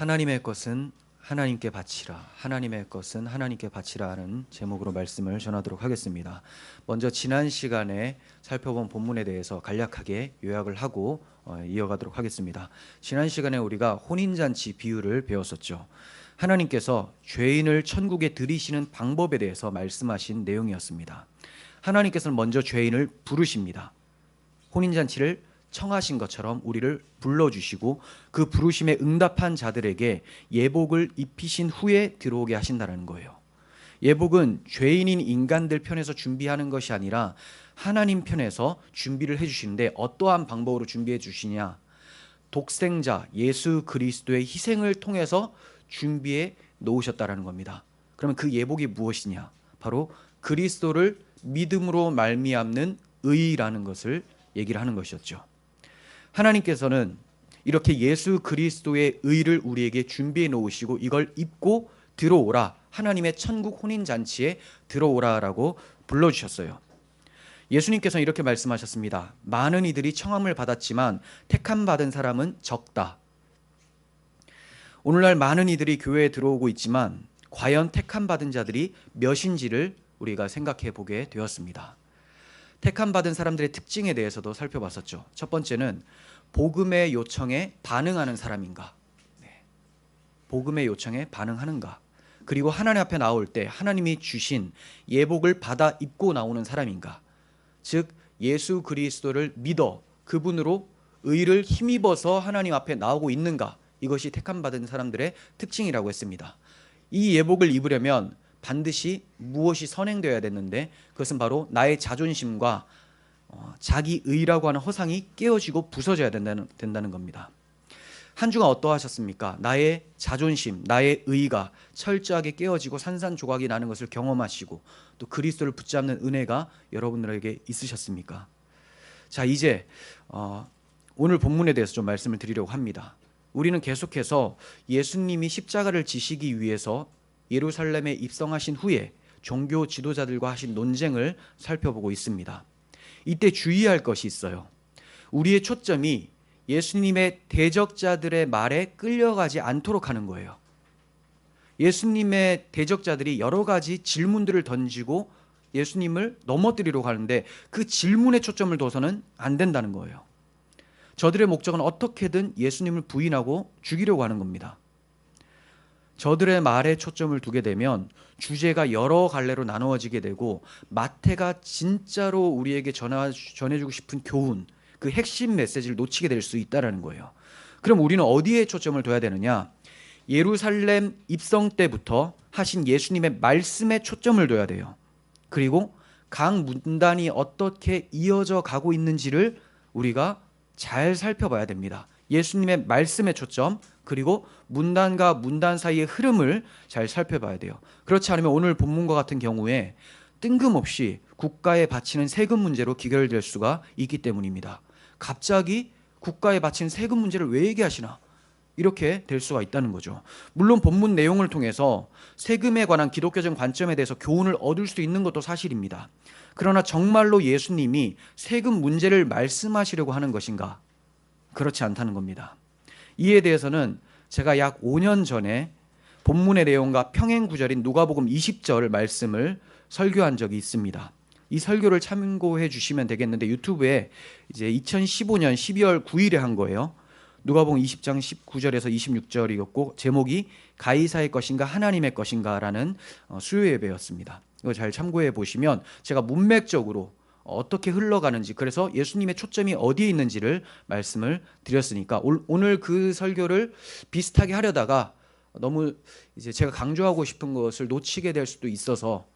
하나님의 것은 하나님께 바치라, 하나님의 것은 하나님께 바치라 하는 제목으로 말씀을 전하도록 하겠습니다. 먼저 지난 시간에 살펴본 본문에 대해서 간략하게 요약을 하고 이어가도록 하겠습니다. 지난 시간에 우리가 혼인잔치 비유를 배웠었죠. 하나님께서 죄인을 천국에 들이시는 방법에 대해서 말씀하신 내용이었습니다. 하나님께서는 먼저 죄인을 부르십니다. 혼인잔치를 청하신 것처럼 우리를 불러주시고 그 부르심에 응답한 자들에게 예복을 입히신 후에 들어오게 하신다는 거예요. 예복은 죄인인 인간들 편에서 준비하는 것이 아니라 하나님 편에서 준비를 해주시는데, 어떠한 방법으로 준비해 주시냐? 독생자 예수 그리스도의 희생을 통해서 준비해 놓으셨다라는 겁니다. 그러면 그 예복이 무엇이냐? 바로 그리스도를 믿음으로 말미암는 의라는 것을 얘기를 하는 것이었죠. 하나님께서는 이렇게 예수 그리스도의 의를 우리에게 준비해 놓으시고 이걸 입고 들어오라, 하나님의 천국 혼인잔치에 들어오라라고 불러주셨어요. 예수님께서는 이렇게 말씀하셨습니다. 많은 이들이 청함을 받았지만 택함 받은 사람은 적다. 오늘날 많은 이들이 교회에 들어오고 있지만 과연 택함 받은 자들이 몇인지를 우리가 생각해 보게 되었습니다. 택함 받은 사람들의 특징에 대해서도 살펴봤었죠. 첫 번째는 복음의 요청에 반응하는 사람인가? 복음의 요청에 반응하는가? 그리고 하나님 앞에 나올 때 하나님이 주신 예복을 받아 입고 나오는 사람인가? 즉 예수 그리스도를 믿어 그분으로 의를 힘입어서 하나님 앞에 나오고 있는가? 이것이 택함 받은 사람들의 특징이라고 했습니다. 이 예복을 입으려면 반드시 무엇이 선행되어야 됐는데, 그것은 바로 나의 자존심과 자기 의라고 하는 허상이 깨어지고 부서져야 된다는 겁니다. 한 주가 어떠하셨습니까? 나의 자존심, 나의 의가 철저하게 깨어지고 산산조각이 나는 것을 경험하시고 또 그리스도를 붙잡는 은혜가 여러분들에게 있으셨습니까? 자, 이제 오늘 본문에 대해서 좀 말씀을 드리려고 합니다. 우리는 계속해서 예수님이 십자가를 지시기 위해서 예루살렘에 입성하신 후에 종교 지도자들과 하신 논쟁을 살펴보고 있습니다. 이때 주의할 것이 있어요. 우리의 초점이 예수님의 대적자들의 말에 끌려가지 않도록 하는 거예요. 예수님의 대적자들이 여러 가지 질문들을 던지고 예수님을 넘어뜨리려고 하는데 그 질문에 초점을 둬서는 안 된다는 거예요. 저들의 목적은 어떻게든 예수님을 부인하고 죽이려고 하는 겁니다. 저들의 말에 초점을 두게 되면 주제가 여러 갈래로 나누어지게 되고 마태가 진짜로 우리에게 전해주고 싶은 교훈, 그 핵심 메시지를 놓치게 될 수 있다는 거예요. 그럼 우리는 어디에 초점을 둬야 되느냐? 예루살렘 입성 때부터 하신 예수님의 말씀에 초점을 둬야 돼요. 그리고 각 문단이 어떻게 이어져 가고 있는지를 우리가 잘 살펴봐야 됩니다. 예수님의 말씀의 초점, 그리고 문단과 문단 사이의 흐름을 잘 살펴봐야 돼요. 그렇지 않으면 오늘 본문과 같은 경우에 뜬금없이 국가에 바치는 세금 문제로 귀결될 수가 있기 때문입니다. 갑자기 국가에 바치는 세금 문제를 왜 얘기하시나? 이렇게 될 수가 있다는 거죠. 물론 본문 내용을 통해서 세금에 관한 기독교적 관점에 대해서 교훈을 얻을 수 있는 것도 사실입니다. 그러나 정말로 예수님이 세금 문제를 말씀하시려고 하는 것인가? 그렇지 않다는 겁니다. 이에 대해서는 제가 약 5년 전에 본문의 내용과 평행 구절인 누가복음 20절 말씀을 설교한 적이 있습니다. 이 설교를 참고해 주시면 되겠는데 유튜브에 이제 2015년 12월 9일에 한 거예요. 누가복음 20장 19절에서 26절이었고 제목이 가이사의 것인가 하나님의 것인가라는 수요 예배였습니다. 이거 잘 참고해 보시면 제가 문맥적으로 어떻게 흘러가는지, 그래서 예수님의 초점이 어디에 있는지를 말씀을 드렸으니까 오늘 그 설교를 비슷하게 하려다가 너무 이제 제가 강조하고 싶은 것을 놓치게 될 수도 있어서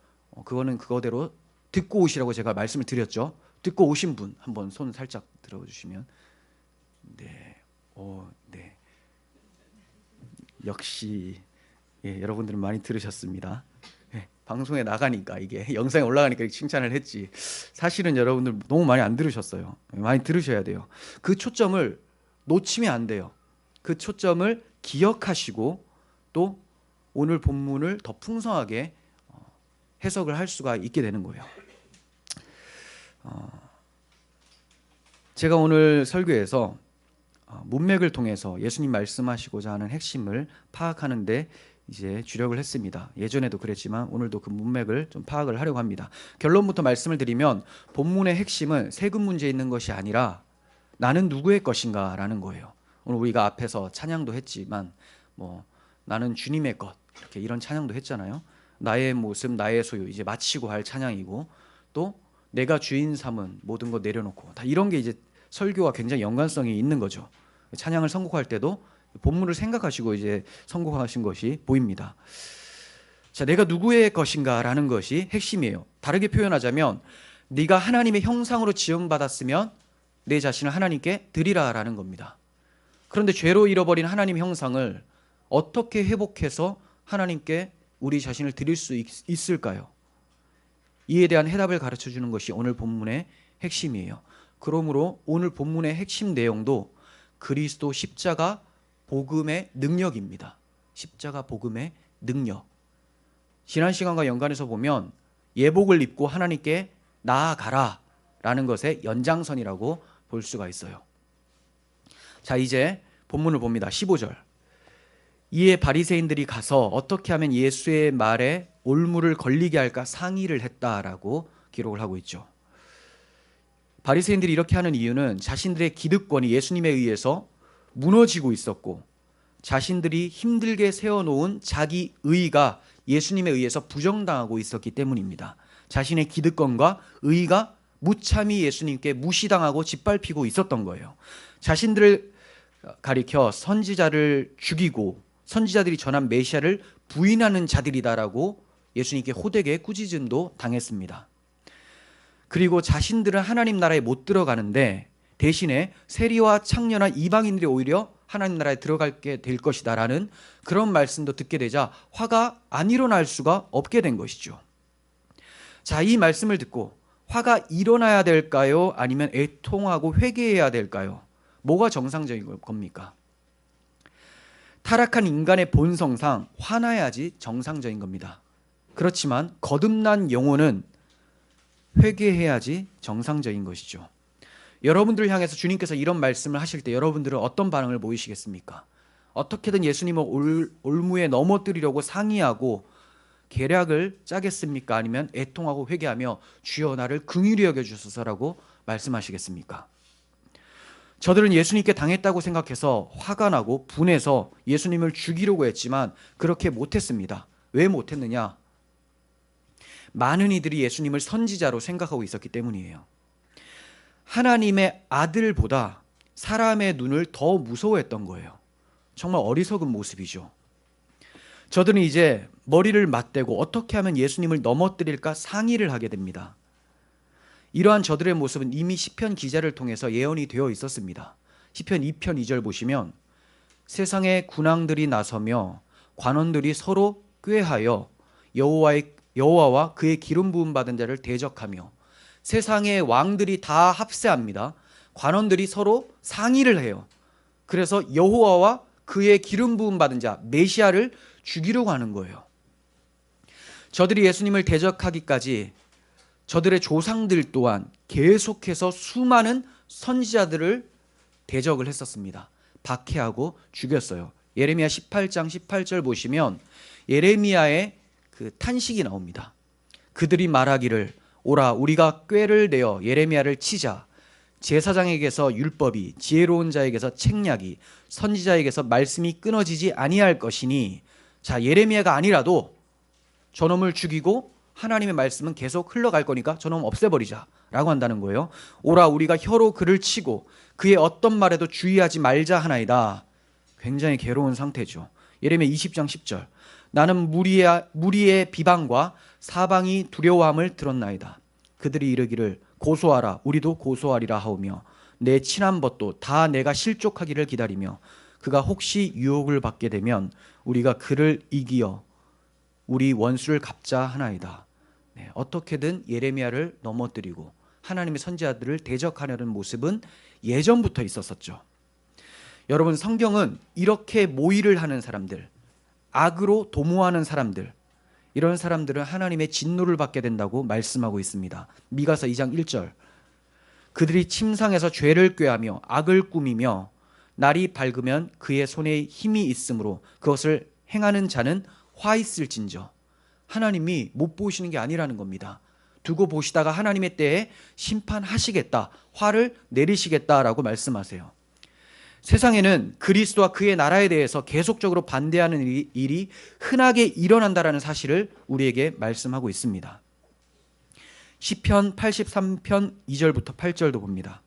그거는 그거대로 듣고 오시라고 제가 말씀을 드렸죠. 듣고 오신 분 한번 손 살짝 들어주시면. 네, 네. 역시 여러분들은 많이 들으셨습니다. 방송에 나가니까 이게 영상에 올라가니까 칭찬을 했지, 사실은 여러분들 너무 많이 안 들으셨어요. 많이 들으셔야 돼요. 그 초점을 놓치면 안 돼요. 그 초점을 기억하시고 또 오늘 본문을 더 풍성하게 해석을 할 수가 있게 되는 거예요. 제가 오늘 설교에서 문맥을 통해서 예수님 말씀하시고자 하는 핵심을 파악하는데 이제 주력을 했습니다. 예전에도 그랬지만 오늘도 그 문맥을 좀 파악을 하려고 합니다. 결론부터 말씀을 드리면 본문의 핵심은 세금 문제에 있는 것이 아니라 나는 누구의 것인가 라는 거예요. 오늘 우리가 앞에서 찬양도 했지만 나는 주님의 것 이렇게 이런 찬양도 했잖아요. 나의 모습 나의 소유 이제 마치고 할 찬양이고, 또 내가 주인 삼은 모든 것 내려놓고, 다 이런 게 이제 설교와 굉장히 연관성이 있는 거죠. 찬양을 선곡할 때도 본문을 생각하시고 이제 선곡하신 것이 보입니다. 자, 내가 누구의 것인가라는 것이 핵심이에요. 다르게 표현하자면 네가 하나님의 형상으로 지음받았으면 내 자신을 하나님께 드리라라는 겁니다. 그런데 죄로 잃어버린 하나님의 형상을 어떻게 회복해서 하나님께 우리 자신을 드릴 수 있을까요? 이에 대한 해답을 가르쳐 주는 것이 오늘 본문의 핵심이에요. 그러므로 오늘 본문의 핵심 내용도 그리스도 십자가 복음의 능력입니다. 십자가 복음의 능력. 지난 시간과 연관해서 보면 예복을 입고 하나님께 나아가라 라는 것의 연장선이라고 볼 수가 있어요. 자, 이제 본문을 봅니다. 15절. 이에 바리새인들이 가서 어떻게 하면 예수의 말에 올무를 걸리게 할까 상의를 했다라고 기록을 하고 있죠. 바리새인들이 이렇게 하는 이유는 자신들의 기득권이 예수님에 의해서 무너지고 있었고, 자신들이 힘들게 세워놓은 자기 의의가 예수님에 의해서 부정당하고 있었기 때문입니다. 자신의 기득권과 의의가 무참히 예수님께 무시당하고 짓밟히고 있었던 거예요. 자신들을 가리켜 선지자를 죽이고 선지자들이 전한 메시아를 부인하는 자들이다라고 예수님께 호되게 꾸짖음도 당했습니다. 그리고 자신들은 하나님 나라에 못 들어가는데 대신에 세리와 창녀나 이방인들이 오히려 하나님 나라에 들어가게 될 것이다라는 그런 말씀도 듣게 되자 화가 안 일어날 수가 없게 된 것이죠. 자, 이 말씀을 듣고 화가 일어나야 될까요? 아니면 애통하고 회개해야 될까요? 뭐가 정상적인 겁니까? 타락한 인간의 본성상 화나야지 정상적인 겁니다. 그렇지만 거듭난 영혼은 회개해야지 정상적인 것이죠. 여러분들을 향해서 주님께서 이런 말씀을 하실 때 여러분들은 어떤 반응을 보이시겠습니까? 어떻게든 예수님을 올무에 넘어뜨리려고 상의하고 계략을 짜겠습니까? 아니면 애통하고 회개하며 주여 나를 긍휼히 여겨주소서라고 말씀하시겠습니까? 저들은 예수님께 당했다고 생각해서 화가 나고 분해서 예수님을 죽이려고 했지만 그렇게 못했습니다. 왜 못했느냐? 많은 이들이 예수님을 선지자로 생각하고 있었기 때문이에요. 하나님의 아들보다 사람의 눈을 더 무서워했던 거예요. 정말 어리석은 모습이죠. 저들은 이제 머리를 맞대고 어떻게 하면 예수님을 넘어뜨릴까 상의를 하게 됩니다. 이러한 저들의 모습은 이미 시편 기자를 통해서 예언이 되어 있었습니다. 시편 2편 2절 보시면 세상의 군왕들이 나서며 관원들이 서로 꾀하여 여호와와 그의 기름 부음 받은 자를 대적하며, 세상의 왕들이 다 합세합니다. 관원들이 서로 상의를 해요. 그래서 여호와와 그의 기름 부음 받은 자 메시아를 죽이려고 하는 거예요. 저들이 예수님을 대적하기까지 저들의 조상들 또한 계속해서 수많은 선지자들을 대적을 했었습니다. 박해하고 죽였어요. 예레미야 18장 18절 보시면 예레미야의 그 탄식이 나옵니다. 그들이 말하기를 오라 우리가 꾀를 내어 예레미야를 치자. 제사장에게서 율법이, 지혜로운 자에게서 책략이, 선지자에게서 말씀이 끊어지지 아니할 것이니, 자, 예레미야가 아니라도 저놈을 죽이고 하나님의 말씀은 계속 흘러갈 거니까 저놈 없애버리자 라고 한다는 거예요. 오라 우리가 혀로 그를 치고 그의 어떤 말에도 주의하지 말자 하나이다. 굉장히 괴로운 상태죠. 예레미야 20장 10절. 나는 무리의 비방과 사방이 두려워함을 들었나이다. 그들이 이르기를 고소하라 우리도 고소하리라 하오며 내 친한 벗도 다 내가 실족하기를 기다리며 그가 혹시 유혹을 받게 되면 우리가 그를 이기어 우리 원수를 갚자 하나이다. 네, 어떻게든 예레미야를 넘어뜨리고 하나님의 선지자들을 대적하려는 모습은 예전부터 있었었죠. 여러분, 성경은 이렇게 모의를 하는 사람들, 악으로 도모하는 사람들, 이런 사람들은 하나님의 진노를 받게 된다고 말씀하고 있습니다. 미가서 2장 1절. 그들이 침상에서 죄를 꾀하며 악을 꾸미며 날이 밝으면 그의 손에 힘이 있으므로 그것을 행하는 자는 화 있을진저. 하나님이 못 보시는 게 아니라는 겁니다. 두고 보시다가 하나님의 때에 심판하시겠다, 화를 내리시겠다라고 말씀하세요. 세상에는 그리스도와 그의 나라에 대해서 계속적으로 반대하는 일이 흔하게 일어난다라는 사실을 우리에게 말씀하고 있습니다. 시편 83편 2절부터 8절도 봅니다.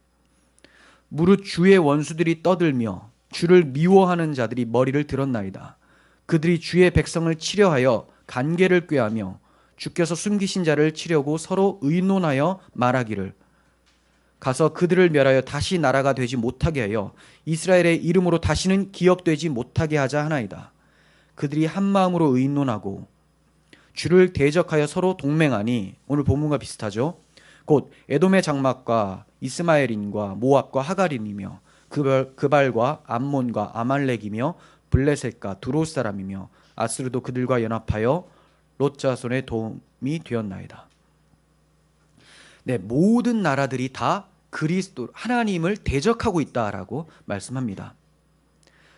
무릇 주의 원수들이 떠들며 주를 미워하는 자들이 머리를 들었나이다. 그들이 주의 백성을 치려하여 간계를 꾀하며 주께서 숨기신 자를 치려고 서로 의논하여 말하기를 가서 그들을 멸하여 다시 나라가 되지 못하게 하여 이스라엘의 이름으로 다시는 기억되지 못하게 하자 하나이다. 그들이 한 마음으로 의논하고 주를 대적하여 서로 동맹하니, 오늘 본문과 비슷하죠. 곧 에돔의 장막과 이스마엘인과 모압과 하갈인이며 그발과 암몬과 아말렉이며 블레셋과 두롯 사람이며 아스르도 그들과 연합하여 롯 자손의 도움이 되었나이다. 네, 모든 나라들이 다 그리스도 하나님을 대적하고 있다라고 말씀합니다.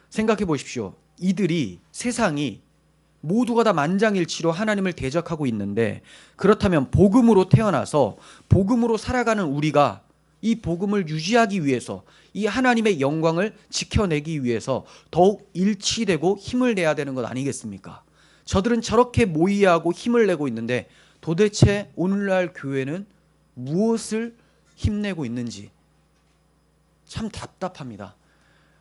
생각해 보십시오. 이들이, 세상이 모두가 다 만장일치로 하나님을 대적하고 있는데, 그렇다면 복음으로 태어나서 복음으로 살아가는 우리가 이 복음을 유지하기 위해서, 이 하나님의 영광을 지켜내기 위해서 더욱 일치되고 힘을 내야 되는 것 아니겠습니까? 저들은 저렇게 모의하고 힘을 내고 있는데 도대체 오늘날 교회는 무엇을 힘내고 있는지 참 답답합니다.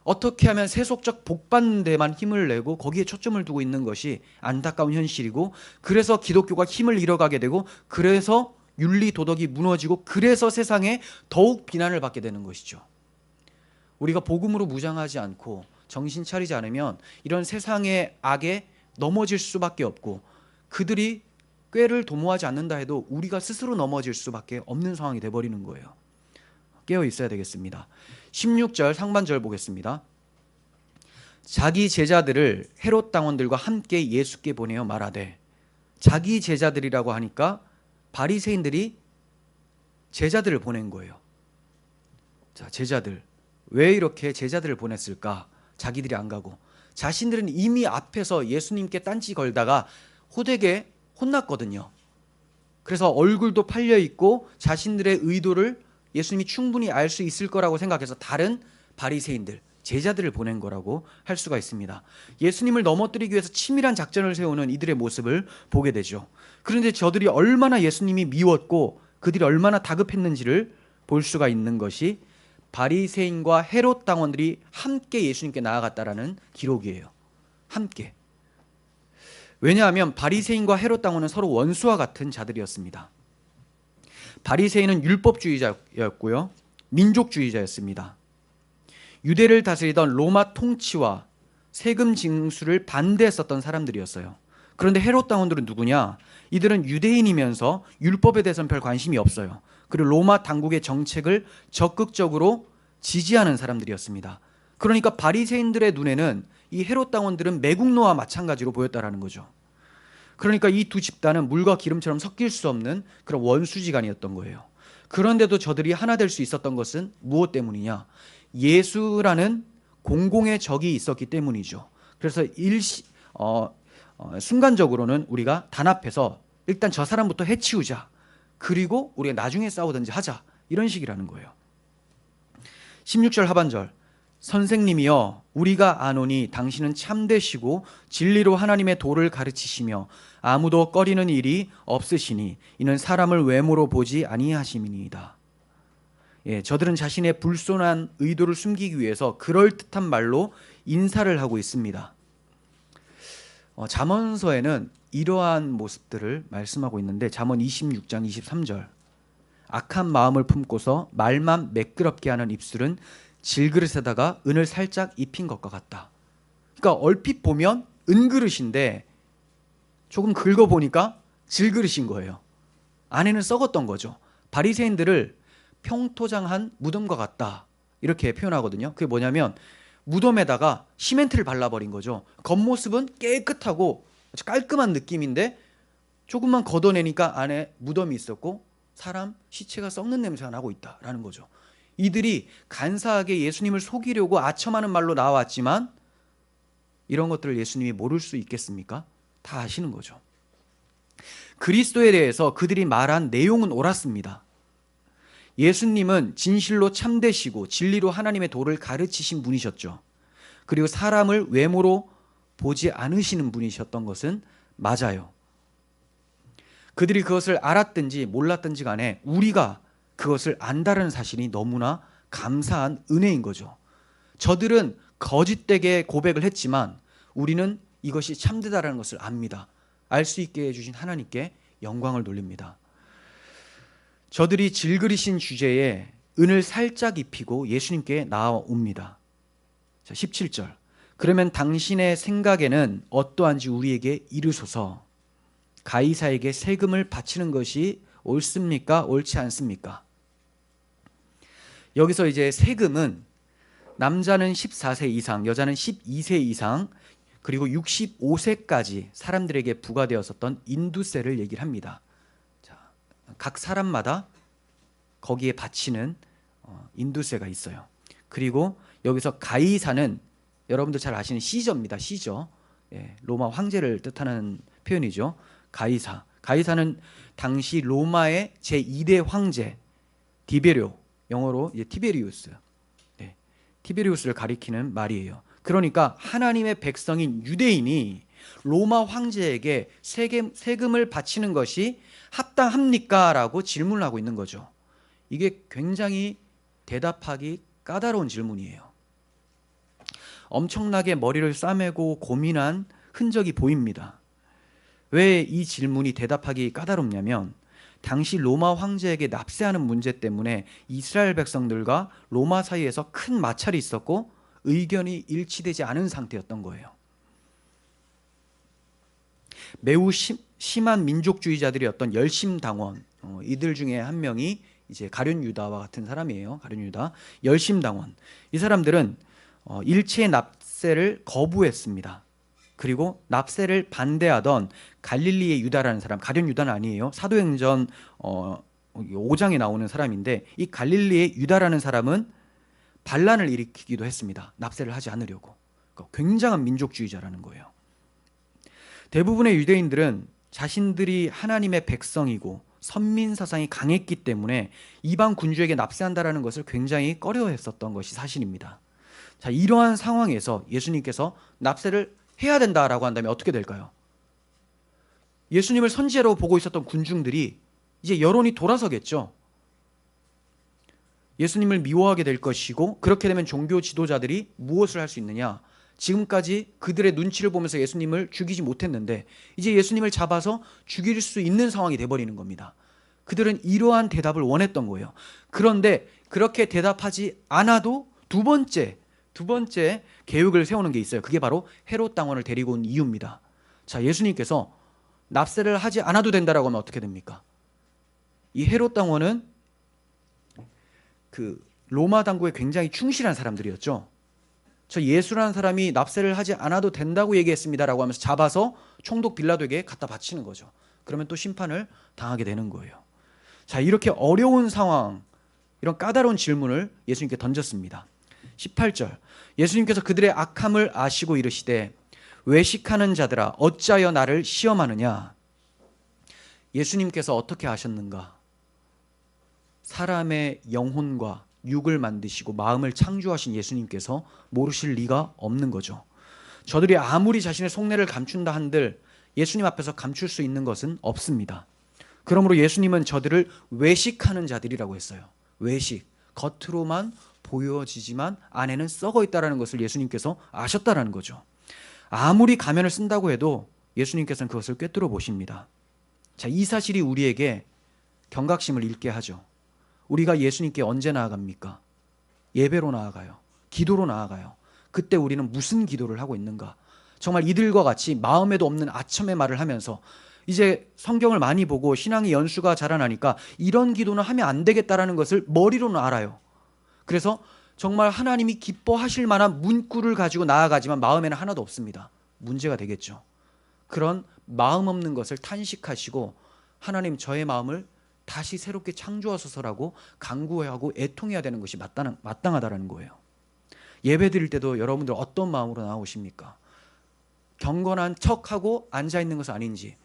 어떻게 하면 세속적 복받는 데만 힘을 내고 거기에 초점을 두고 있는 것이 안타까운 현실이고, 그래서 기독교가 힘을 잃어가게 되고, 그래서 윤리 도덕이 무너지고, 그래서 세상에 더욱 비난을 받게 되는 것이죠. 우리가 복음으로 무장하지 않고 정신 차리지 않으면 이런 세상의 악에 넘어질 수밖에 없고, 그들이 꾀를 도모하지 않는다 해도 우리가 스스로 넘어질 수밖에 없는 상황이 돼버리는 거예요. 깨어 있어야 되겠습니다. 16절 상반절 보겠습니다. 자기 제자들을 헤롯 당원들과 함께 예수께 보내어 말하되, 자기 제자들이라고 하니까 바리새인들이 제자들을 보낸 거예요. 자, 제자들, 왜 이렇게 제자들을 보냈을까? 자기들이 안 가고, 자신들은 이미 앞에서 예수님께 딴지 걸다가 호되게 혼났거든요. 그래서 얼굴도 팔려 있고 자신들의 의도를 예수님이 충분히 알 수 있을 거라고 생각해서 다른 바리새인들, 제자들을 보낸 거라고 할 수가 있습니다. 예수님을 넘어뜨리기 위해서 치밀한 작전을 세우는 이들의 모습을 보게 되죠. 그런데 저들이 얼마나 예수님이 미웠고 그들이 얼마나 다급했는지를 볼 수가 있는 것이 바리새인과 헤롯 당원들이 함께 예수님께 나아갔다라는 기록이에요. 함께. 왜냐하면 바리새인과 헤롯 당원은 서로 원수와 같은 자들이었습니다. 바리새인은 율법주의자였고요, 민족주의자였습니다. 유대를 다스리던 로마 통치와 세금 징수를 반대했었던 사람들이었어요. 그런데 헤롯 당원들은 누구냐? 이들은 유대인이면서 율법에 대해서는 별 관심이 없어요. 그리고 로마 당국의 정책을 적극적으로 지지하는 사람들이었습니다. 그러니까 바리새인들의 눈에는 이 헤롯 당원들은 매국노와 마찬가지로 보였다라는 거죠. 그러니까 이 두 집단은 물과 기름처럼 섞일 수 없는 그런 원수지간이었던 거예요. 그런데도 저들이 하나 될 수 있었던 것은 무엇 때문이냐? 예수라는 공공의 적이 있었기 때문이죠. 그래서 순간적으로는 우리가 단합해서 일단 저 사람부터 해치우자, 그리고 우리가 나중에 싸우든지 하자, 이런 식이라는 거예요. 16절 하반절, 선생님이여 우리가 아노니 당신은 참되시고 진리로 하나님의 도를 가르치시며 아무도 꺼리는 일이 없으시니 이는 사람을 외모로 보지 아니하심이니이다. 저들은 자신의 불손한 의도를 숨기기 위해서 그럴듯한 말로 인사를 하고 있습니다. 잠언서에는 이러한 모습들을 말씀하고 있는데, 잠언 26장 23절, 악한 마음을 품고서 말만 매끄럽게 하는 입술은 질그릇에다가 은을 살짝 입힌 것과 같다. 그러니까 얼핏 보면 은그릇인데 조금 긁어보니까 질그릇인 거예요. 안에는 썩었던 거죠. 바리새인들을 평토장한 무덤과 같다, 이렇게 표현하거든요. 그게 뭐냐면 무덤에다가 시멘트를 발라버린 거죠. 겉모습은 깨끗하고 깔끔한 느낌인데 조금만 걷어내니까 안에 무덤이 있었고 사람 시체가 썩는 냄새가 나고 있다라는 거죠. 이들이 간사하게 예수님을 속이려고 아첨하는 말로 나왔지만 이런 것들을 예수님이 모를 수 있겠습니까? 다 아시는 거죠. 그리스도에 대해서 그들이 말한 내용은 옳았습니다. 예수님은 진실로 참되시고 진리로 하나님의 도를 가르치신 분이셨죠. 그리고 사람을 외모로 보지 않으시는 분이셨던 것은 맞아요. 그들이 그것을 알았든지 몰랐든지 간에 우리가 그것을 안다는 사실이 너무나 감사한 은혜인 거죠. 저들은 거짓되게 고백을 했지만 우리는 이것이 참되다라는 것을 압니다. 알 수 있게 해주신 하나님께 영광을 돌립니다. 저들이 질그리신 주제에 은을 살짝 입히고 예수님께 나아옵니다. 자, 17절. 그러면 당신의 생각에는 어떠한지 우리에게 이르소서. 가이사에게 세금을 바치는 것이 옳습니까? 옳지 않습니까? 여기서 이제 세금은 남자는 14세 이상, 여자는 12세 이상, 그리고 65세까지 사람들에게 부과되었었던 인두세를 얘기를 합니다. 자, 각 사람마다 거기에 바치는 인두세가 있어요. 그리고 여기서 가이사는 여러분들 잘 아시는 시저입니다. 시저. 예, 로마 황제를 뜻하는 표현이죠. 가이사. 가이사는 당시 로마의 제2대 황제 디베료, 영어로 이제 티베리우스. 네, 티베리우스를 가리키는 말이에요. 그러니까 하나님의 백성인 유대인이 로마 황제에게 세금을 바치는 것이 합당합니까? 라고 질문을 하고 있는 거죠. 이게 굉장히 대답하기 까다로운 질문이에요. 엄청나게 머리를 싸매고 고민한 흔적이 보입니다. 왜 이 질문이 대답하기 까다롭냐면 당시 로마 황제에게 납세하는 문제 때문에 이스라엘 백성들과 로마 사이에서 큰 마찰이 있었고 의견이 일치되지 않은 상태였던 거예요. 매우 심한 민족주의자들이었던 열심당원, 이들 중에 한 명이 이제 가룟 유다와 같은 사람이에요. 가룟 유다, 열심당원. 이 사람들은 일체 납세를 거부했습니다. 그리고 납세를 반대하던 갈릴리의 유다라는 사람, 가룟 유다는 아니에요. 사도행전 5장에 나오는 사람인데 이 갈릴리의 유다라는 사람은 반란을 일으키기도 했습니다. 납세를 하지 않으려고. 그러니까 굉장한 민족주의자라는 거예요. 대부분의 유대인들은 자신들이 하나님의 백성이고 선민 사상이 강했기 때문에 이방 군주에게 납세한다라는 것을 굉장히 꺼려했었던 것이 사실입니다. 자, 이러한 상황에서 예수님께서 납세를 해야 된다라고 한다면 어떻게 될까요? 예수님을 선지자로 보고 있었던 군중들이 이제 여론이 돌아서겠죠. 예수님을 미워하게 될 것이고 그렇게 되면 종교 지도자들이 무엇을 할 수 있느냐? 지금까지 그들의 눈치를 보면서 예수님을 죽이지 못했는데 이제 예수님을 잡아서 죽일 수 있는 상황이 돼버리는 겁니다. 그들은 이러한 대답을 원했던 거예요. 그런데 그렇게 대답하지 않아도 두 번째 계획을 세우는 게 있어요. 그게 바로 헤롯 당원을 데리고 온 이유입니다. 자, 예수님께서 납세를 하지 않아도 된다라고 하면 어떻게 됩니까? 이 헤롯 당원은 그 로마 당국에 굉장히 충실한 사람들이었죠. 저 예수라는 사람이 납세를 하지 않아도 된다고 얘기했습니다라고 하면서 잡아서 총독 빌라도에게 갖다 바치는 거죠. 그러면 또 심판을 당하게 되는 거예요. 자, 이렇게 어려운 상황, 이런 까다로운 질문을 예수님께 던졌습니다. 18절. 예수님께서 그들의 악함을 아시고 이르시되 외식하는 자들아 어찌하여 나를 시험하느냐. 예수님께서 어떻게 아셨는가? 사람의 영혼과 육을 만드시고 마음을 창조하신 예수님께서 모르실 리가 없는 거죠. 저들이 아무리 자신의 속내를 감춘다 한들 예수님 앞에서 감출 수 있는 것은 없습니다. 그러므로 예수님은 저들을 외식하는 자들이라고 했어요. 외식, 겉으로만 보여지지만 안에는 썩어 있다는 것을 예수님께서 아셨다는 거죠. 아무리 가면을 쓴다고 해도 예수님께서는 그것을 꿰뚫어 보십니다. 자, 이 사실이 우리에게 경각심을 잃게 하죠. 우리가 예수님께 언제 나아갑니까? 예배로 나아가요. 기도로 나아가요. 그때 우리는 무슨 기도를 하고 있는가? 정말 이들과 같이 마음에도 없는 아첨의 말을 하면서 이제 성경을 많이 보고 신앙의 연수가 자라나니까 이런 기도는 하면 안 되겠다라는 것을 머리로는 알아요. 그래서 정말 하나님이 기뻐하실 만한 문구를 가지고 나아가지만 마음에는 하나도 없습니다. 문제가 되겠죠. 그런 마음 없는 것을 탄식하시고 하나님 저의 마음을 다시 새롭게 창조하소서라고 간구하고 애통해야 되는 것이 마땅하다라는 거예요. 예배 드릴 때도 여러분들 어떤 마음으로 나오십니까? 경건한 척하고 앉아있는 것은 아닌지,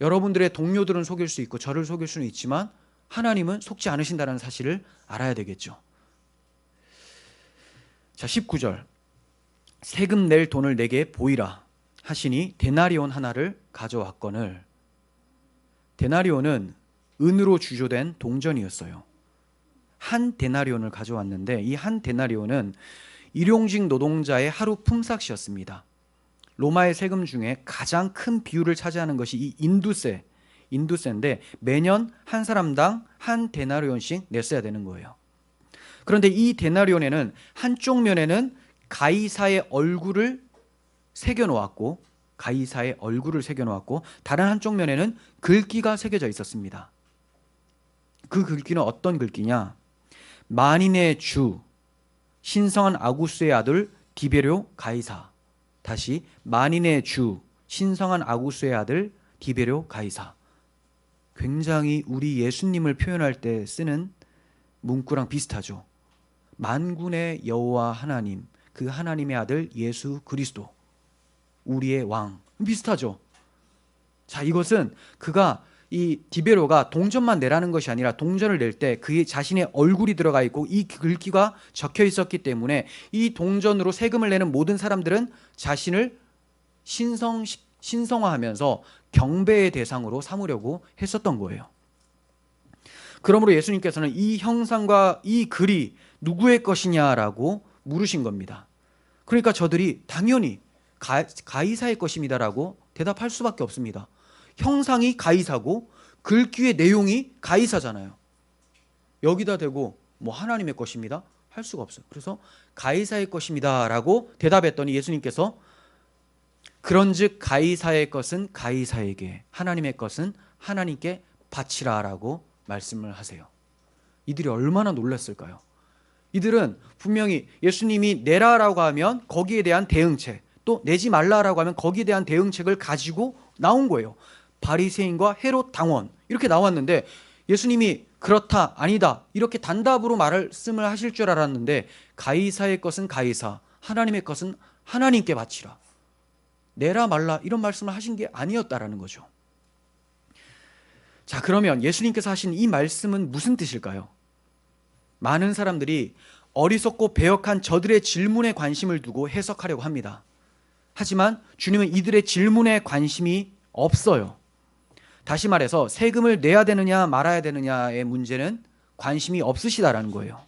여러분들의 동료들은 속일 수 있고 저를 속일 수는 있지만 하나님은 속지 않으신다는 사실을 알아야 되겠죠. 자, 19절. 세금 낼 돈을 내게 보이라 하시니 데나리온 하나를 가져왔거늘. 데나리온은 은으로 주조된 동전이었어요. 한 데나리온을 가져왔는데 이 한 데나리온은 일용직 노동자의 하루 품삯이었습니다. 로마의 세금 중에 가장 큰 비율을 차지하는 것이 이 인두세인데 매년 한 사람당 한 데나리온씩 냈어야 되는 거예요. 그런데 이 데나리온에는 한쪽 면에는 가이사의 얼굴을 새겨놓았고 다른 한쪽 면에는 글귀가 새겨져 있었습니다. 그 글귀는 어떤 글귀냐? 만인의 주 신성한 아구스의 아들 디베료 가이사. 다시 만인의 주 신성한 아구스의 아들 디베료 가이사. 굉장히 우리 예수님을 표현할 때 쓰는 문구랑 비슷하죠. 만군의 여호와 하나님, 그 하나님의 아들 예수 그리스도, 우리의 왕. 비슷하죠. 자, 이것은 그가 이 디베로가 동전만 내라는 것이 아니라 동전을 낼 때 그의 자신의 얼굴이 들어가 있고 이 글귀가 적혀 있었기 때문에 이 동전으로 세금을 내는 모든 사람들은 자신을 신성화하면서 경배의 대상으로 삼으려고 했었던 거예요. 그러므로 예수님께서는 이 형상과 이 글이 누구의 것이냐라고 물으신 겁니다. 그러니까 저들이 당연히 가이사의 것입니다라고 대답할 수밖에 없습니다. 형상이 가이사고 글귀의 내용이 가이사잖아요. 여기다 대고 뭐 하나님의 것입니다 할 수가 없어요. 그래서 가이사의 것입니다라고 대답했더니 예수님께서 그런즉 가이사의 것은 가이사에게, 하나님의 것은 하나님께 바치라라고 말씀을 하세요. 이들이 얼마나 놀랐을까요? 이들은 분명히 예수님이 내라라고 하면 거기에 대한 대응책, 또 내지 말라라고 하면 거기에 대한 대응책을 가지고 나온 거예요. 바리새인과 헤롯 당원 이렇게 나왔는데 예수님이 그렇다 아니다 이렇게 단답으로 말씀을 하실 줄 알았는데 가이사의 것은 가이사, 하나님의 것은 하나님께 바치라, 내라 말라 이런 말씀을 하신 게 아니었다라는 거죠. 자, 그러면 예수님께서 하신 이 말씀은 무슨 뜻일까요? 많은 사람들이 어리석고 배역한 저들의 질문에 관심을 두고 해석하려고 합니다. 하지만 주님은 이들의 질문에 관심이 없어요. 다시 말해서 세금을 내야 되느냐 말아야 되느냐의 문제는 관심이 없으시다라는 거예요.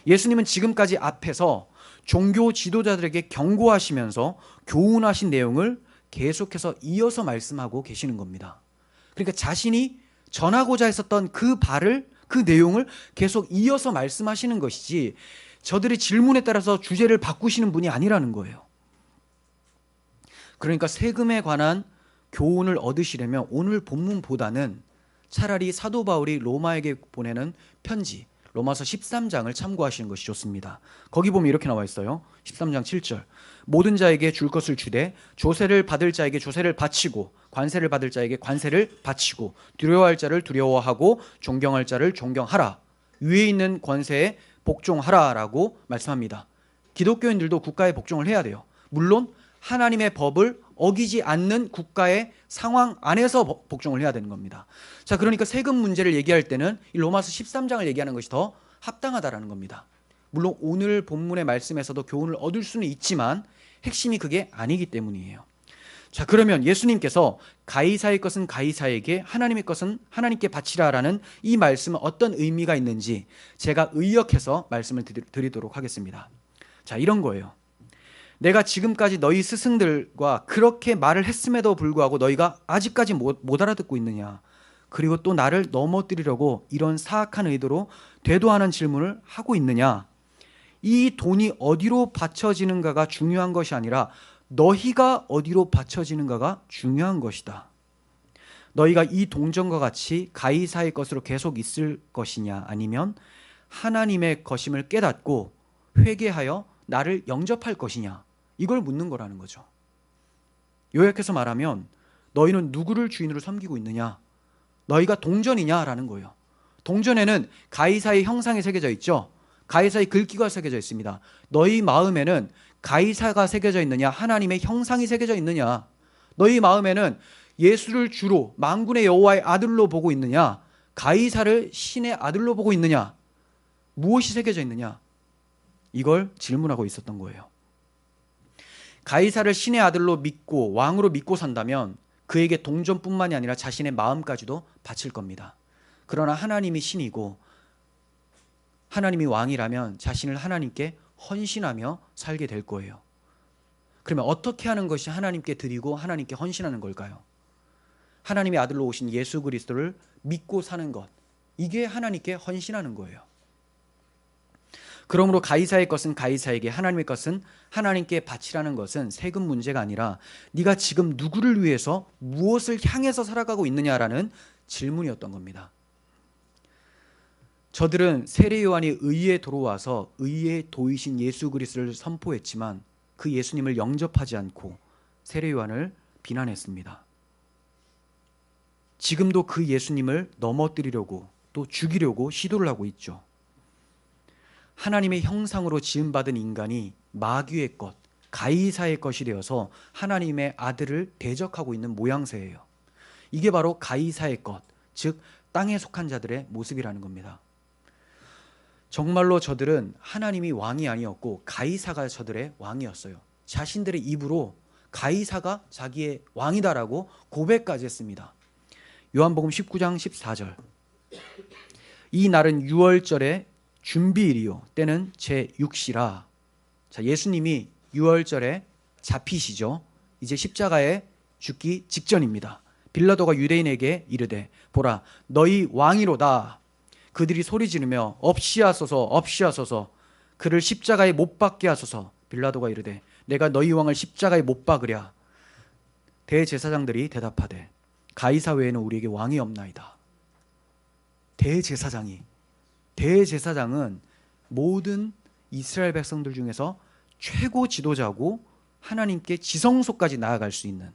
예수님은 지금까지 앞에서 종교 지도자들에게 경고하시면서 교훈하신 내용을 계속해서 이어서 말씀하고 계시는 겁니다. 그러니까 자신이 전하고자 했었던 그 내용을 계속 이어서 말씀하시는 것이지 저들의 질문에 따라서 주제를 바꾸시는 분이 아니라는 거예요. 그러니까 세금에 관한 교훈을 얻으시려면 오늘 본문보다는 차라리 사도 바울이 로마에게 보내는 편지 로마서 13장을 참고하시는 것이 좋습니다. 거기 보면 이렇게 나와 있어요. 13장 7절. 모든 자에게 줄 것을 주되 조세를 받을 자에게 조세를 바치고 관세를 받을 자에게 관세를 바치고 두려워할 자를 두려워하고 존경할 자를 존경하라. 위에 있는 권세에 복종하라라고 말씀합니다. 기독교인들도 국가에 복종을 해야 돼요. 물론 하나님의 법을 어기지 않는 국가의 상황 안에서 복종을 해야 되는 겁니다. 자, 그러니까 세금 문제를 얘기할 때는 이 로마서 13장을 얘기하는 것이 더 합당하다라는 겁니다. 물론 오늘 본문의 말씀에서도 교훈을 얻을 수는 있지만 핵심이 그게 아니기 때문이에요. 자, 그러면 예수님께서 가이사의 것은 가이사에게, 하나님의 것은 하나님께 바치라라는 이 말씀은 어떤 의미가 있는지 제가 의역해서 말씀을 드리도록 하겠습니다. 자, 이런 거예요. 내가 지금까지 너희 스승들과 그렇게 말을 했음에도 불구하고 너희가 아직까지 못 알아듣고 있느냐? 그리고 또 나를 넘어뜨리려고 이런 사악한 의도로 되도하는 질문을 하고 있느냐? 이 돈이 어디로 바쳐지는가가 중요한 것이 아니라 너희가 어디로 바쳐지는가가 중요한 것이다. 너희가 이 동전과 같이 가이사의 것으로 계속 있을 것이냐, 아니면 하나님의 것임을 깨닫고 회개하여 나를 영접할 것이냐, 이걸 묻는 거라는 거죠. 요약해서 말하면 너희는 누구를 주인으로 섬기고 있느냐? 너희가 동전이냐라는 거예요. 동전에는 가이사의 형상이 새겨져 있죠. 가이사의 글귀가 새겨져 있습니다. 너희 마음에는 가이사가 새겨져 있느냐, 하나님의 형상이 새겨져 있느냐? 너희 마음에는 예수를 주로 만군의 여호와의 아들로 보고 있느냐, 가이사를 신의 아들로 보고 있느냐, 무엇이 새겨져 있느냐? 이걸 질문하고 있었던 거예요. 가이사를 신의 아들로 믿고 왕으로 믿고 산다면 그에게 동전뿐만이 아니라 자신의 마음까지도 바칠 겁니다. 그러나 하나님이 신이고 하나님이 왕이라면 자신을 하나님께 헌신하며 살게 될 거예요. 그러면 어떻게 하는 것이 하나님께 드리고 하나님께 헌신하는 걸까요? 하나님의 아들로 오신 예수 그리스도를 믿고 사는 것, 이게 하나님께 헌신하는 거예요. 그러므로 가이사의 것은 가이사에게, 하나님의 것은 하나님께 바치라는 것은 세금 문제가 아니라 네가 지금 누구를 위해서 무엇을 향해서 살아가고 있느냐라는 질문이었던 겁니다. 저들은 세례 요한이 의에 들어와서 의의 도이신 예수 그리스도를 선포했지만 그 예수님을 영접하지 않고 세례 요한을 비난했습니다. 지금도 그 예수님을 넘어뜨리려고 또 죽이려고 시도를 하고 있죠. 하나님의 형상으로 지음받은 인간이 마귀의 것, 가이사의 것이 되어서 하나님의 아들을 대적하고 있는 모양새예요. 이게 바로 가이사의 것, 즉 땅에 속한 자들의 모습이라는 겁니다. 정말로 저들은 하나님이 왕이 아니었고 가이사가 저들의 왕이었어요. 자신들의 입으로 가이사가 자기의 왕이다라고 고백까지 했습니다. 요한복음 19장 14절. 이 날은 유월절의 준비일이요 때는 제6시라. 자, 예수님이 유월절에 잡히시죠. 이제 십자가에 죽기 직전입니다. 빌라도가 유대인에게 이르되 보라 너희 왕이로다. 그들이 소리 지르며 없이하소서 없이하소서 그를 십자가에 못 박게 하소서. 빌라도가 이르되 내가 너희 왕을 십자가에 못 박으랴. 대제사장들이 대답하되 가이사 외에는 우리에게 왕이 없나이다. 대제사장은 모든 이스라엘 백성들 중에서 최고 지도자고 하나님께 지성소까지 나아갈 수 있는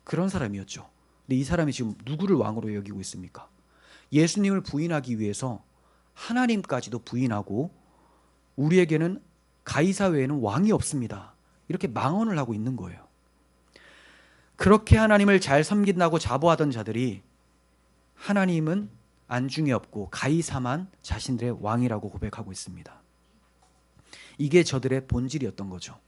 그런 사람이었죠. 근데 이 사람이 지금 누구를 왕으로 여기고 있습니까? 예수님을 부인하기 위해서 하나님까지도 부인하고 우리에게는 가이사 외에는 왕이 없습니다. 이렇게 망언을 하고 있는 거예요. 그렇게 하나님을 잘 섬긴다고 자부하던 자들이 하나님은 안중에 없고 가이사만 자신들의 왕이라고 고백하고 있습니다. 이게 저들의 본질이었던 거죠.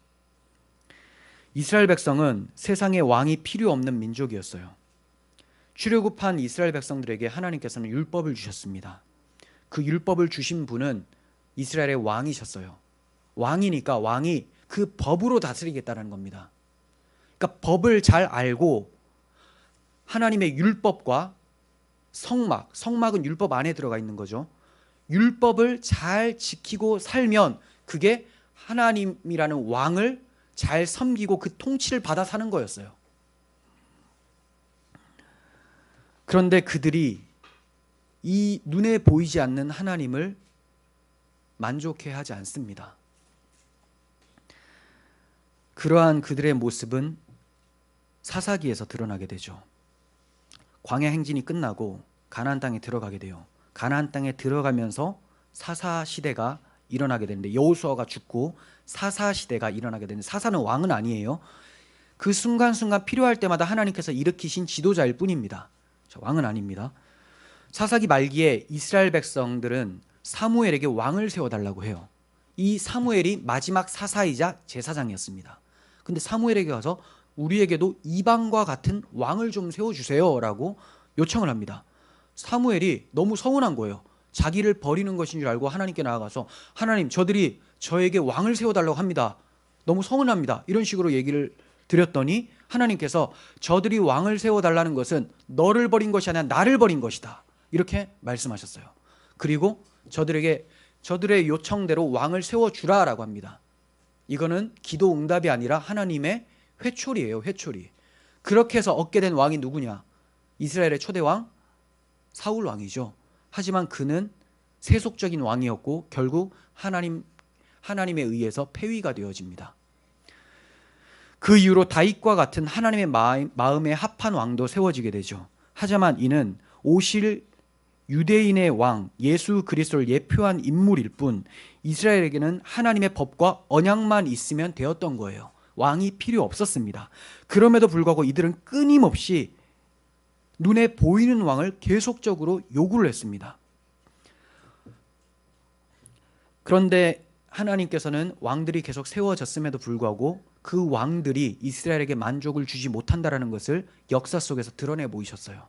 이스라엘 백성은 세상에 왕이 필요 없는 민족이었어요. 출애굽한 이스라엘 백성들에게 하나님께서는 율법을 주셨습니다. 그 율법을 주신 분은 이스라엘의 왕이셨어요. 왕이니까 왕이 그 법으로 다스리겠다는 겁니다. 그러니까 법을 잘 알고 하나님의 율법과 성막은 율법 안에 들어가 있는 거죠. 율법을 잘 지키고 살면 그게 하나님이라는 왕을 잘 섬기고 그 통치를 받아 사는 거였어요. 그런데 그들이 이 눈에 보이지 않는 하나님을 만족해 하지 않습니다. 그러한 그들의 모습은 사사기에서 드러나게 되죠. 광야 행진이 끝나고 가나안 땅에 들어가게 돼요. 가나안 땅에 들어가면서 사사 시대가 일어나게 되는데 여호수아가 죽고 사사 시대가 일어나게 되는데 사사는 왕은 아니에요. 그 순간순간 필요할 때마다 하나님께서 일으키신 지도자일 뿐입니다. 왕은 아닙니다. 사사기 말기에 이스라엘 백성들은 사무엘에게 왕을 세워달라고 해요. 이 사무엘이 마지막 사사이자 제사장이었습니다. 근데 사무엘에게 가서 우리에게도 이방과 같은 왕을 좀 세워주세요 라고 요청을 합니다. 사무엘이 너무 서운한 거예요. 자기를 버리는 것인 줄 알고 하나님께 나아가서 하나님 저들이 저에게 왕을 세워달라고 합니다. 너무 서운합니다. 이런 식으로 얘기를 드렸더니 하나님께서 저들이 왕을 세워달라는 것은 너를 버린 것이 아니라 나를 버린 것이다. 이렇게 말씀하셨어요. 그리고 저들의 요청대로 왕을 세워주라라고 합니다. 이거는 기도 응답이 아니라 하나님의 회초리예요. 회초리. 그렇게 해서 얻게 된 왕이 누구냐? 이스라엘의 초대왕 사울 왕이죠. 하지만 그는 세속적인 왕이었고 결국 하나님에 의해서 폐위가 되어집니다. 그 이후로 다윗과 같은 하나님의 마음에 합한 왕도 세워지게 되죠. 하지만 이는 오실 유대인의 왕 예수 그리스도를 예표한 인물일 뿐 이스라엘에게는 하나님의 법과 언약만 있으면 되었던 거예요. 왕이 필요 없었습니다. 그럼에도 불구하고 이들은 끊임없이 눈에 보이는 왕을 계속적으로 요구를 했습니다. 그런데 하나님께서는 왕들이 계속 세워졌음에도 불구하고 그 왕들이 이스라엘에게 만족을 주지 못한다는 것을 역사 속에서 드러내 보이셨어요.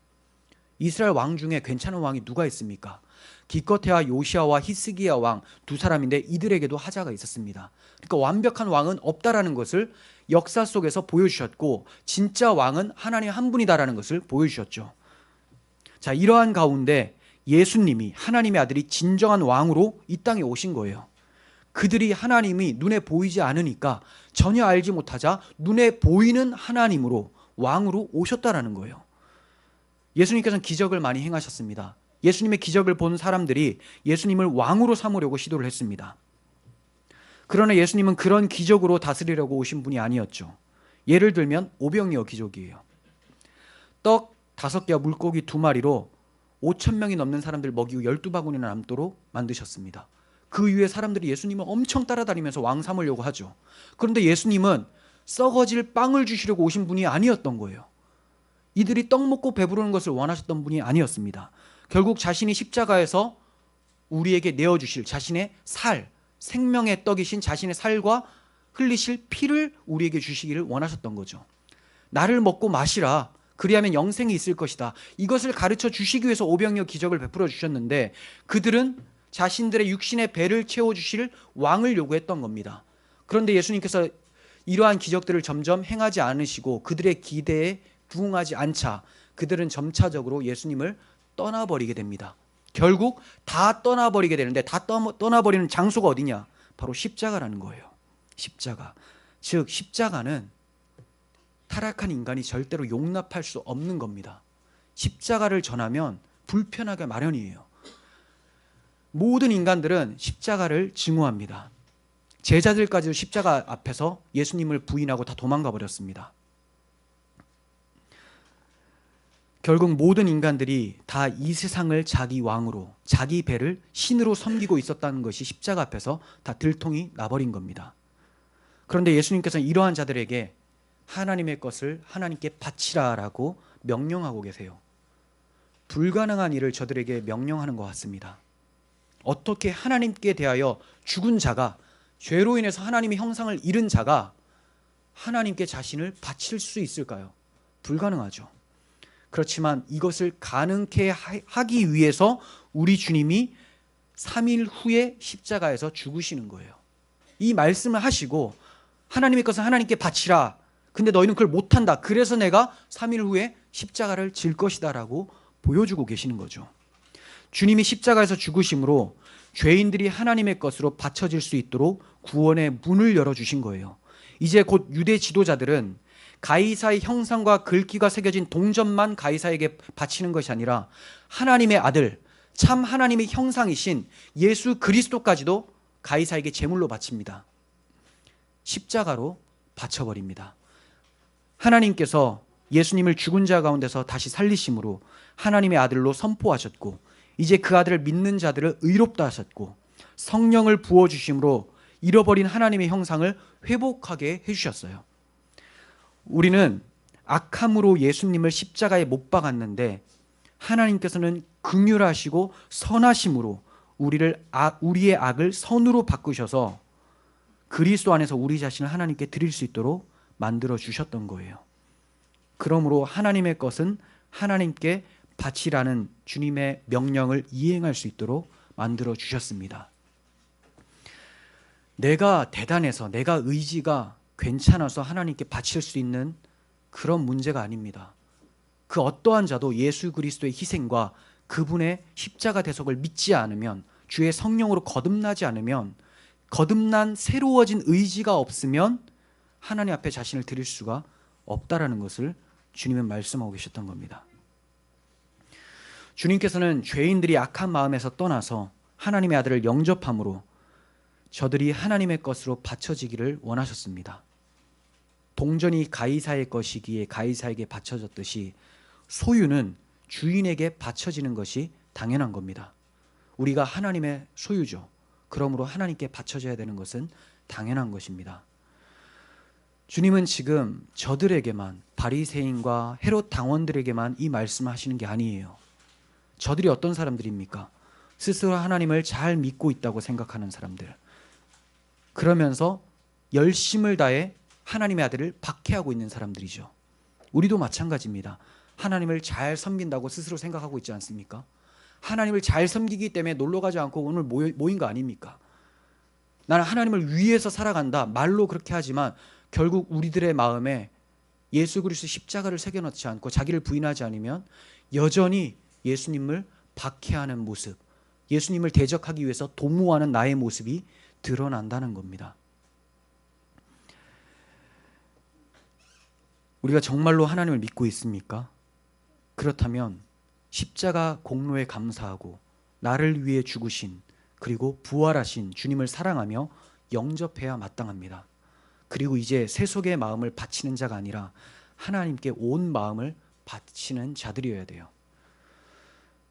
이스라엘 왕 중에 괜찮은 왕이 누가 있습니까? 기껏해야 요시아와 히스기야 왕 두 사람인데 이들에게도 하자가 있었습니다. 그러니까 완벽한 왕은 없다라는 것을 역사 속에서 보여주셨고 진짜 왕은 하나님 한 분이다라는 것을 보여주셨죠. 자, 이러한 가운데 예수님이 하나님의 아들이 진정한 왕으로 이 땅에 오신 거예요. 그들이 하나님이 눈에 보이지 않으니까 전혀 알지 못하자 눈에 보이는 하나님으로 왕으로 오셨다라는 거예요. 예수님께서는 기적을 많이 행하셨습니다. 예수님의 기적을 본 사람들이 예수님을 왕으로 삼으려고 시도를 했습니다. 그러나 예수님은 그런 기적으로 다스리려고 오신 분이 아니었죠. 예를 들면 오병이어 기적이에요. 떡 5개와 물고기 2마리로 5,000명이 넘는 사람들 먹이고 12바구니나 남도록 만드셨습니다. 그 이후에 사람들이 예수님을 엄청 따라다니면서 왕 삼으려고 하죠. 그런데 예수님은 썩어질 빵을 주시려고 오신 분이 아니었던 거예요. 이들이 떡 먹고 배부르는 것을 원하셨던 분이 아니었습니다. 결국 자신이 십자가에서 우리에게 내어주실 자신의 살, 생명의 떡이신 자신의 살과 흘리실 피를 우리에게 주시기를 원하셨던 거죠. 나를 먹고 마시라. 그리하면 영생이 있을 것이다. 이것을 가르쳐 주시기 위해서 오병이어 기적을 베풀어 주셨는데 그들은 자신들의 육신의 배를 채워주실 왕을 요구했던 겁니다. 그런데 예수님께서 이러한 기적들을 점점 행하지 않으시고 그들의 기대에 부응하지 않자 그들은 점차적으로 예수님을 떠나버리게 됩니다. 결국 다 떠나버리게 되는데 다 떠나버리는 장소가 어디냐? 바로 십자가라는 거예요. 십자가. 즉 십자가는 타락한 인간이 절대로 용납할 수 없는 겁니다. 십자가를 전하면 불편하게 마련이에요. 모든 인간들은 십자가를 증오합니다. 제자들까지도 십자가 앞에서 예수님을 부인하고 다 도망가 버렸습니다. 결국 모든 인간들이 다 이 세상을 자기 왕으로, 자기 배를 신으로 섬기고 있었다는 것이 십자가 앞에서 다 들통이 나버린 겁니다. 그런데 예수님께서는 이러한 자들에게 하나님의 것을 하나님께 바치라라고 명령하고 계세요. 불가능한 일을 저들에게 명령하는 것 같습니다. 어떻게 하나님께 대하여 죽은 자가, 죄로 인해서 하나님의 형상을 잃은 자가 하나님께 자신을 바칠 수 있을까요? 불가능하죠. 그렇지만 이것을 가능케 하기 위해서 우리 주님이 3일 후에 십자가에서 죽으시는 거예요. 이 말씀을 하시고 하나님의 것은 하나님께 바치라. 근데 너희는 그걸 못한다. 그래서 내가 3일 후에 십자가를 질 것이다 라고 보여주고 계시는 거죠. 주님이 십자가에서 죽으심으로 죄인들이 하나님의 것으로 바쳐질 수 있도록 구원의 문을 열어주신 거예요. 이제 곧 유대 지도자들은 가이사의 형상과 글귀가 새겨진 동전만 가이사에게 바치는 것이 아니라 하나님의 아들, 참 하나님의 형상이신 예수 그리스도까지도 가이사에게 제물로 바칩니다. 십자가로 바쳐버립니다. 하나님께서 예수님을 죽은 자 가운데서 다시 살리심으로 하나님의 아들로 선포하셨고 이제 그 아들을 믿는 자들을 의롭다 하셨고 성령을 부어주심으로 잃어버린 하나님의 형상을 회복하게 해주셨어요. 우리는 악함으로 예수님을 십자가에 못 박았는데 하나님께서는 긍휼하시고 선하심으로 우리의 악을 선으로 바꾸셔서 그리스도 안에서 우리 자신을 하나님께 드릴 수 있도록 만들어 주셨던 거예요. 그러므로 하나님의 것은 하나님께 바치라는 주님의 명령을 이행할 수 있도록 만들어 주셨습니다. 내가 대단해서 내가 의지가 괜찮아서 하나님께 바칠 수 있는 그런 문제가 아닙니다. 그 어떠한 자도 예수 그리스도의 희생과 그분의 십자가 대속을 믿지 않으면, 주의 성령으로 거듭나지 않으면, 거듭난 새로워진 의지가 없으면 하나님 앞에 자신을 드릴 수가 없다라는 것을 주님은 말씀하고 계셨던 겁니다. 주님께서는 죄인들이 악한 마음에서 떠나서 하나님의 아들을 영접함으로 저들이 하나님의 것으로 바쳐지기를 원하셨습니다. 동전이 가이사의 것이기에 가이사에게 바쳐졌듯이 소유는 주인에게 바쳐지는 것이 당연한 겁니다. 우리가 하나님의 소유죠. 그러므로 하나님께 바쳐져야 되는 것은 당연한 것입니다. 주님은 지금 저들에게만, 바리새인과 헤롯 당원들에게만 이 말씀을 하시는 게 아니에요. 저들이 어떤 사람들입니까? 스스로 하나님을 잘 믿고 있다고 생각하는 사람들. 그러면서 열심을 다해 하나님의 아들을 박해하고 있는 사람들이죠. 우리도 마찬가지입니다. 하나님을 잘 섬긴다고 스스로 생각하고 있지 않습니까? 하나님을 잘 섬기기 때문에 놀러 가지 않고 오늘 모인 거 아닙니까? 나는 하나님을 위해서 살아간다. 말로 그렇게 하지만 결국 우리들의 마음에 예수 그리스도 십자가를 새겨넣지 않고 자기를 부인하지 않으면 여전히 예수님을 박해하는 모습, 예수님을 대적하기 위해서 도모하는 나의 모습이 드러난다는 겁니다. 우리가 정말로 하나님을 믿고 있습니까? 그렇다면 십자가 공로에 감사하고 나를 위해 죽으신 그리고 부활하신 주님을 사랑하며 영접해야 마땅합니다. 그리고 이제 세속의 마음을 바치는 자가 아니라 하나님께 온 마음을 바치는 자들이어야 돼요.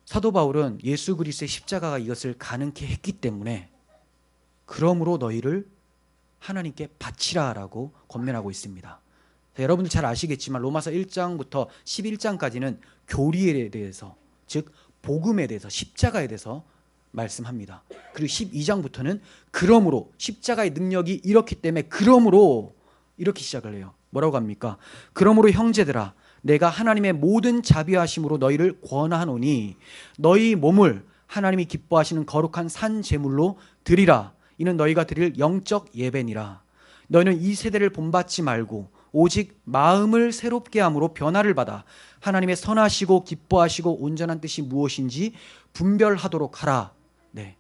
사도 바울은 예수 그리스도의 십자가가 이것을 가능케 했기 때문에 그러므로 너희를 하나님께 바치라라고 권면하고 있습니다. 여러분들 잘 아시겠지만 로마서 1장부터 11장까지는 교리에 대해서, 즉 복음에 대해서, 십자가에 대해서 말씀합니다. 그리고 12장부터는 그러므로 십자가의 능력이 이렇기 때문에 그러므로 이렇게 시작을 해요. 뭐라고 합니까? 그러므로 형제들아 내가 하나님의 모든 자비하심으로 너희를 권하노니 너희 몸을 하나님이 기뻐하시는 거룩한 산 제물로 드리라. 이는 너희가 드릴 영적 예배니라. 너희는 이 세대를 본받지 말고 오직 마음을 새롭게 함으로 변화를 받아 하나님의 선하시고 기뻐하시고 온전한 뜻이 무엇인지 분별하도록 하라. 네.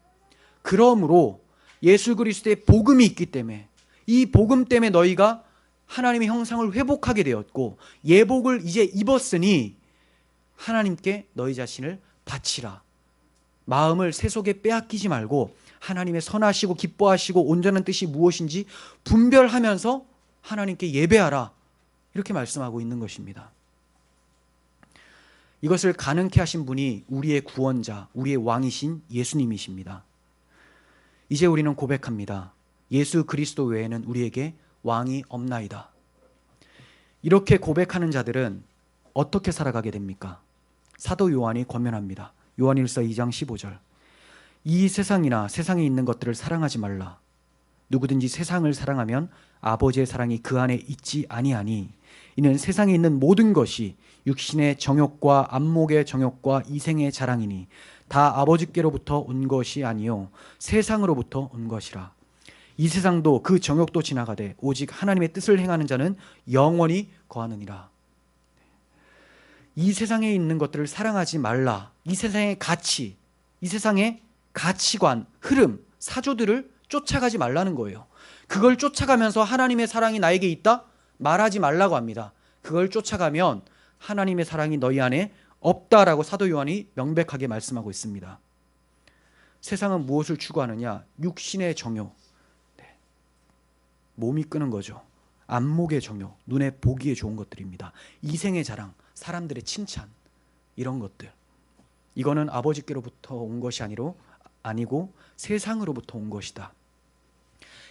그러므로 예수 그리스도의 복음이 있기 때문에 이 복음 때문에 너희가 하나님의 형상을 회복하게 되었고 예복을 이제 입었으니 하나님께 너희 자신을 바치라. 마음을 세속에 빼앗기지 말고 하나님의 선하시고 기뻐하시고 온전한 뜻이 무엇인지 분별하면서 하나님께 예배하라. 이렇게 말씀하고 있는 것입니다. 이것을 가능케 하신 분이 우리의 구원자, 우리의 왕이신 예수님이십니다. 이제 우리는 고백합니다. 예수 그리스도 외에는 우리에게 왕이 없나이다. 이렇게 고백하는 자들은 어떻게 살아가게 됩니까? 사도 요한이 권면합니다. 요한일서 2장 15절. 이 세상이나 세상에 있는 것들을 사랑하지 말라. 누구든지 세상을 사랑하면 아버지의 사랑이 그 안에 있지 아니하니 이는 세상에 있는 모든 것이 육신의 정욕과 안목의 정욕과 이생의 자랑이니 다 아버지께로부터 온 것이 아니요 세상으로부터 온 것이라. 이 세상도 그 정욕도 지나가되 오직 하나님의 뜻을 행하는 자는 영원히 거하느니라. 이 세상에 있는 것들을 사랑하지 말라. 이 세상의 가치, 이 세상의 가치관, 흐름, 사조들을 쫓아가지 말라는 거예요. 그걸 쫓아가면서 하나님의 사랑이 나에게 있다? 말하지 말라고 합니다. 그걸 쫓아가면 하나님의 사랑이 너희 안에 없다라고 사도 요한이 명백하게 말씀하고 있습니다. 세상은 무엇을 추구하느냐? 육신의 정욕, 몸이 끄는 거죠. 안목의 정욕, 눈에 보기에 좋은 것들입니다. 이생의 자랑, 사람들의 칭찬, 이런 것들. 이거는 아버지께로부터 온 것이 아니고 세상으로부터 온 것이다.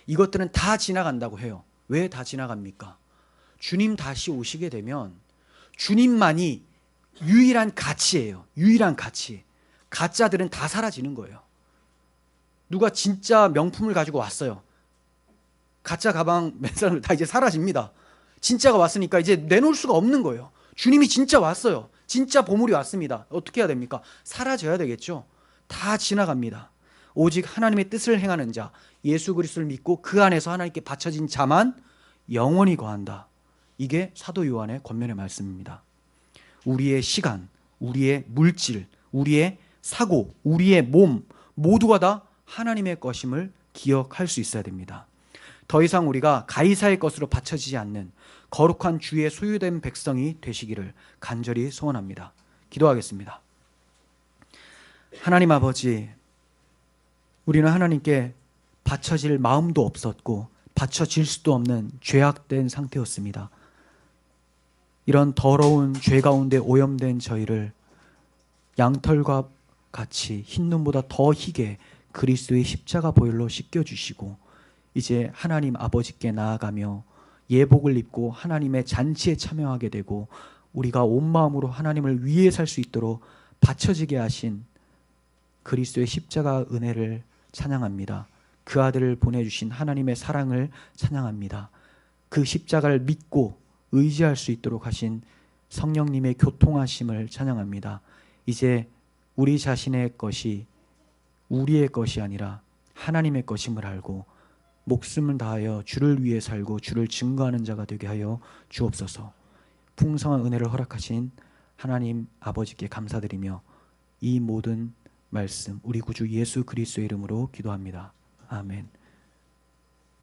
이것들은 다 지나간다고 해요. 왜 다 지나갑니까? 주님 다시 오시게 되면 주님만이 유일한 가치예요. 유일한 가치. 가짜들은 다 사라지는 거예요. 누가 진짜 명품을 가지고 왔어요. 가짜 가방 맨 사람들 다 이제 사라집니다. 진짜가 왔으니까 이제 내놓을 수가 없는 거예요. 주님이 진짜 왔어요. 진짜 보물이 왔습니다. 어떻게 해야 됩니까? 사라져야 되겠죠. 다 지나갑니다. 오직 하나님의 뜻을 행하는 자, 예수 그리스도를 믿고 그 안에서 하나님께 바쳐진 자만 영원히 거한다. 이게 사도 요한의 권면의 말씀입니다. 우리의 시간, 우리의 물질, 우리의 사고, 우리의 몸 모두가 다 하나님의 것임을 기억할 수 있어야 됩니다. 더 이상 우리가 가이사의 것으로 바쳐지지 않는 거룩한 주의 소유된 백성이 되시기를 간절히 소원합니다. 기도하겠습니다. 하나님 아버지, 우리는 하나님께 바쳐질 마음도 없었고 바쳐질 수도 없는 죄악된 상태였습니다. 이런 더러운 죄 가운데 오염된 저희를 양털과 같이 흰 눈보다 더 희게 그리스도의 십자가 보혈로 씻겨주시고 이제 하나님 아버지께 나아가며 예복을 입고 하나님의 잔치에 참여하게 되고 우리가 온 마음으로 하나님을 위해 살 수 있도록 바쳐지게 하신 그리스도의 십자가 은혜를 찬양합니다. 그 아들을 보내주신 하나님의 사랑을 찬양합니다. 그 십자가를 믿고 의지할 수 있도록 하신 성령님의 교통하심을 찬양합니다. 이제 우리 자신의 것이 우리의 것이 아니라 하나님의 것임을 알고 목숨을 다하여 주를 위해 살고 주를 증거하는 자가 되게 하여 주옵소서. 풍성한 은혜를 허락하신 하나님 아버지께 감사드리며 이 모든 말씀 우리 구주 예수 그리스도의 이름으로 기도합니다. 아멘.